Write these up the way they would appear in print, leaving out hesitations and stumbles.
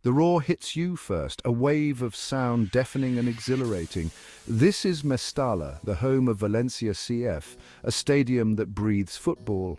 The roar hits you first, a wave of sound deafening and exhilarating. This is Mestalla, the home of Valencia CF, a stadium that breathes football.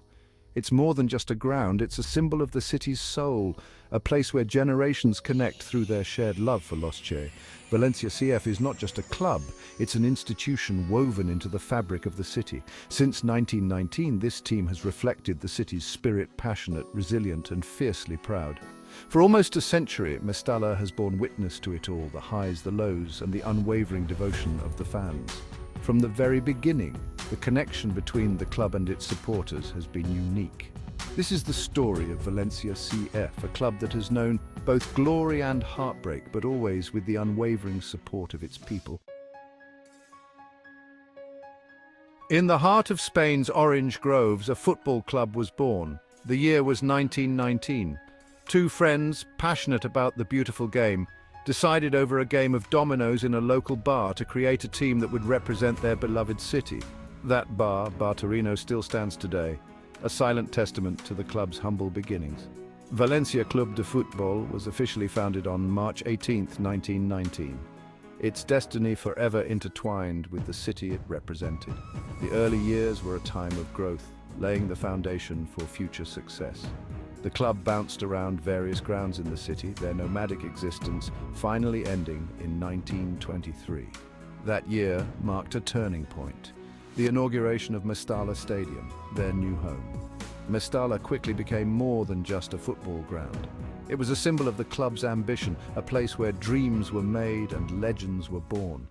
It's more than just a ground, it's a symbol of the city's soul, a place where generations connect through their shared love for Los Che. Valencia CF is not just a club, it's an institution woven into the fabric of the city. Since 1919, this team has reflected the city's spirit, passionate, resilient, and fiercely proud. For almost a century, Mestalla has borne witness to it all, the highs, the lows, and the unwavering devotion of the fans. From the very beginning, the connection between the club and its supporters has been unique. This is the story of Valencia CF, a club that has known both glory and heartbreak, but always with the unwavering support of its people. In the heart of Spain's orange groves, a football club was born. The year was 1919. Two friends, passionate about the beautiful game, decided over a game of dominoes in a local bar to create a team that would represent their beloved city. That bar, Bar Torino, still stands today, a silent testament to the club's humble beginnings. Valencia Club de Futbol was officially founded on March 18, 1919. Its destiny forever intertwined with the city it represented. The early years were a time of growth, laying the foundation for future success. The club bounced around various grounds in the city, their nomadic existence finally ending in 1923. That year marked a turning point, the inauguration of Mestalla Stadium, their new home. Mestalla quickly became more than just a football ground. It was a symbol of the club's ambition, a place where dreams were made and legends were born.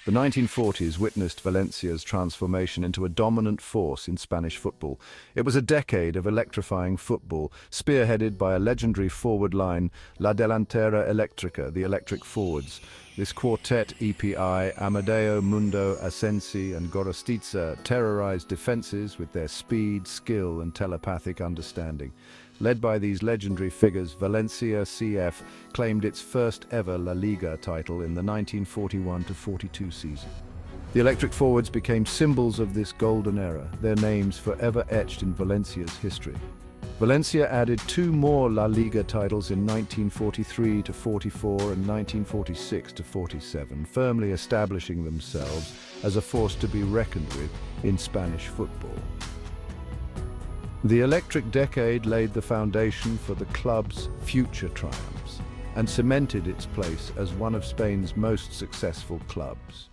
The 1940s witnessed Valencia's transformation into a dominant force in Spanish football. It was a decade of electrifying football, spearheaded by a legendary forward line, La Delantera Eléctrica, the electric forwards. This quartet, EPI, Amadeo, Mundo, Asensi, and Gorostiza, terrorized defenses with their speed, skill, and telepathic understanding. Led by these legendary figures, Valencia CF claimed its first ever La Liga title in the 1941-42 season. The electric forwards became symbols of this golden era, their names forever etched in Valencia's history. Valencia added two more La Liga titles in 1943-44 and 1946-47, firmly establishing themselves as a force to be reckoned with in Spanish football. The electric decade laid the foundation for the club's future triumphs and cemented its place as one of Spain's most successful clubs.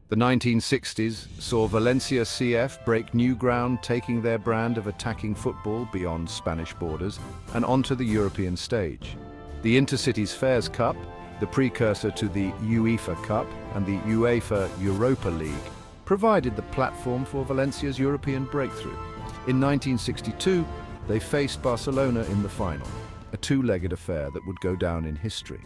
The 1960s saw Valencia CF break new ground, taking their brand of attacking football beyond Spanish borders and onto the European stage. The Intercities Fairs Cup, the precursor to the UEFA Cup and the UEFA Europa League, provided the platform for Valencia's European breakthrough. In 1962, they faced Barcelona in the final, a two-legged affair that would go down in history.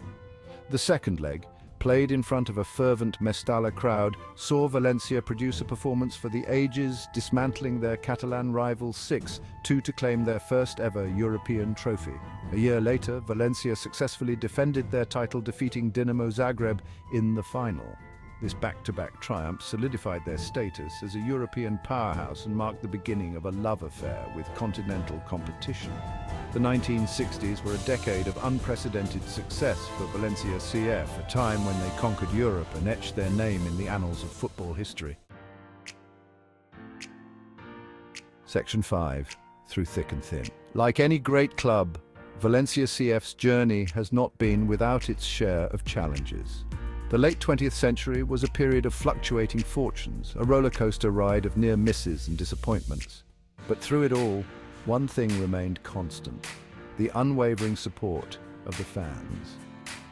The second leg, played in front of a fervent Mestalla crowd, saw Valencia produce a performance for the ages, dismantling their Catalan rivals 6-2 to claim their first ever European trophy. A year later, Valencia successfully defended their title, defeating Dinamo Zagreb in the final. This back-to-back triumph solidified their status as a European powerhouse and marked the beginning of a love affair with continental competition. The 1960s were a decade of unprecedented success for Valencia CF, a time when they conquered Europe and etched their name in the annals of football history. Section 5. Through thick and thin. Like any great club, Valencia CF's journey has not been without its share of challenges. The late 20th century was a period of fluctuating fortunes, a roller coaster ride of near misses and disappointments. But through it all, one thing remained constant: the unwavering support of the fans.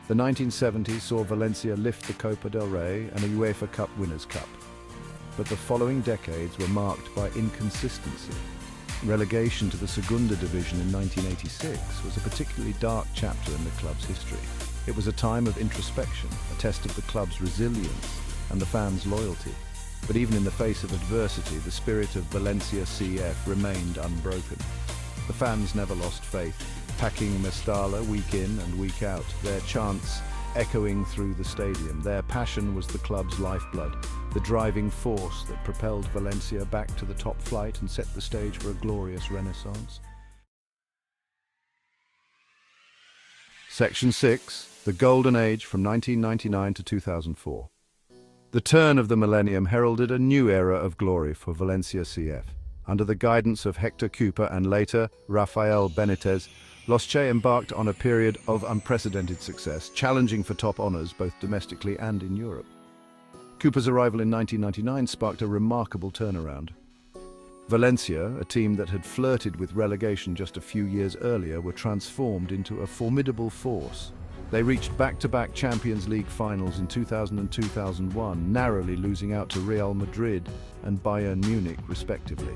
The 1970s saw Valencia lift the Copa del Rey and a UEFA Cup Winners' Cup. But the following decades were marked by inconsistency. Relegation to the Segunda Division in 1986 was a particularly dark chapter in the club's history. It was a time of introspection, a test of the club's resilience and the fans' loyalty. But even in the face of adversity, the spirit of Valencia CF remained unbroken. The fans never lost faith, packing Mestalla week in and week out, their chants echoing through the stadium. Their passion was the club's lifeblood, the driving force that propelled Valencia back to the top flight and set the stage for a glorious renaissance. Section 6, the Golden Age from 1999 to 2004. The turn of the millennium heralded a new era of glory for Valencia CF. Under the guidance of Hector Cooper and later Rafael Benitez, Los Che embarked on a period of unprecedented success, challenging for top honors both domestically and in Europe. Cooper's arrival in 1999 sparked a remarkable turnaround. Valencia, a team that had flirted with relegation just a few years earlier, were transformed into a formidable force. They reached back-to-back Champions League finals in 2000 and 2001, narrowly losing out to Real Madrid and Bayern Munich, respectively.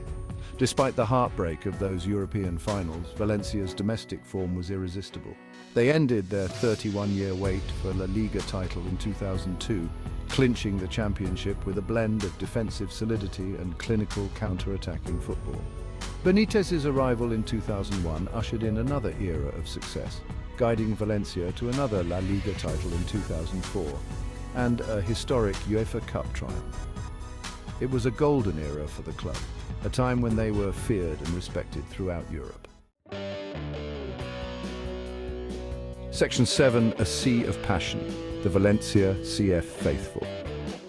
Despite the heartbreak of those European finals, Valencia's domestic form was irresistible. They ended their 31-year wait for La Liga title in 2002, clinching the championship with a blend of defensive solidity and clinical counter-attacking football. Benitez's arrival in 2001 ushered in another era of success, guiding Valencia to another La Liga title in 2004 and a historic UEFA Cup triumph. It was a golden era for the club, a time when they were feared and respected throughout Europe. Section 7, A Sea of Passion, the Valencia CF faithful.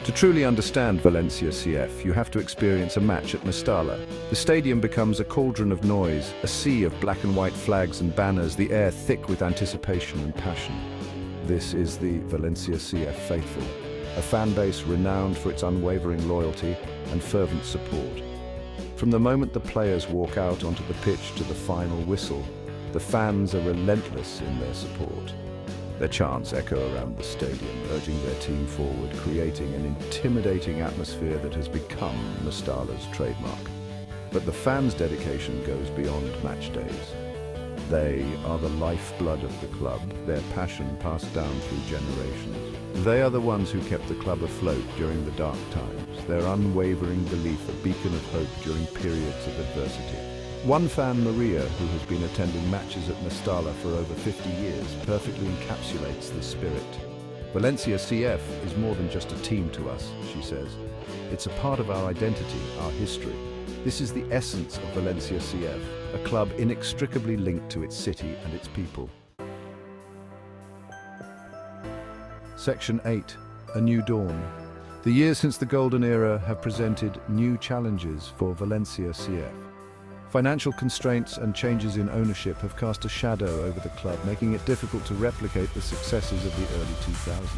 To truly understand Valencia CF, you have to experience a match at Mestalla. The stadium becomes a cauldron of noise, a sea of black and white flags and banners, the air thick with anticipation and passion. This is the Valencia CF faithful, a fan base renowned for its unwavering loyalty and fervent support. From the moment the players walk out onto the pitch to the final whistle, the fans are relentless in their support. Their chants echo around the stadium, urging their team forward, creating an intimidating atmosphere that has become Mestalla's trademark. But the fans' dedication goes beyond match days. They are the lifeblood of the club, their passion passed down through generations. They are the ones who kept the club afloat during the dark times, their unwavering belief a beacon of hope during periods of adversity. One fan, Maria, who has been attending matches at Mestalla for over 50 years, perfectly encapsulates this spirit. Valencia CF is more than just a team to us, she says. It's a part of our identity, our history. This is the essence of Valencia CF, a club inextricably linked to its city and its people. Section 8, A New Dawn. The years since the Golden Era have presented new challenges for Valencia CF. Financial constraints and changes in ownership have cast a shadow over the club, making it difficult to replicate the successes of the early 2000s.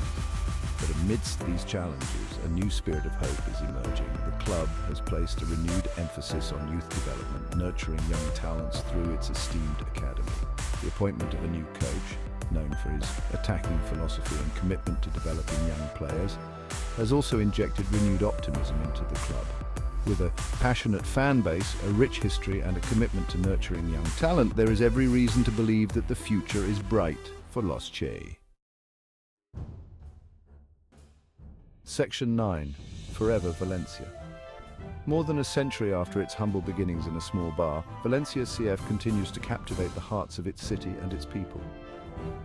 But amidst these challenges, a new spirit of hope is emerging. The club has placed a renewed emphasis on youth development, nurturing young talents through its esteemed academy. The appointment of a new coach, known for his attacking philosophy and commitment to developing young players, has also injected renewed optimism into the club. With a passionate fan base, a rich history and a commitment to nurturing young talent, there is every reason to believe that the future is bright for Los Che. Section 9, Forever Valencia. More than a century after its humble beginnings in a small bar, Valencia CF continues to captivate the hearts of its city and its people.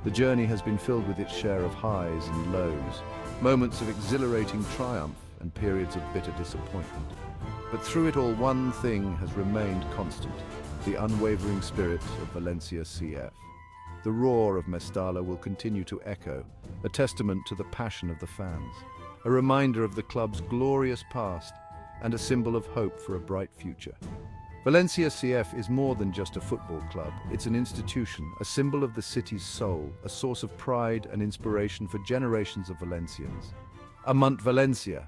The journey has been filled with its share of highs and lows, moments of exhilarating triumph and periods of bitter disappointment. But through it all, one thing has remained constant: the unwavering spirit of Valencia CF. The roar of Mestalla will continue to echo, a testament to the passion of the fans, a reminder of the club's glorious past, and a symbol of hope for a bright future. Valencia CF is more than just a football club. It's an institution, a symbol of the city's soul, a source of pride and inspiration for generations of Valencians. Amont Valencia,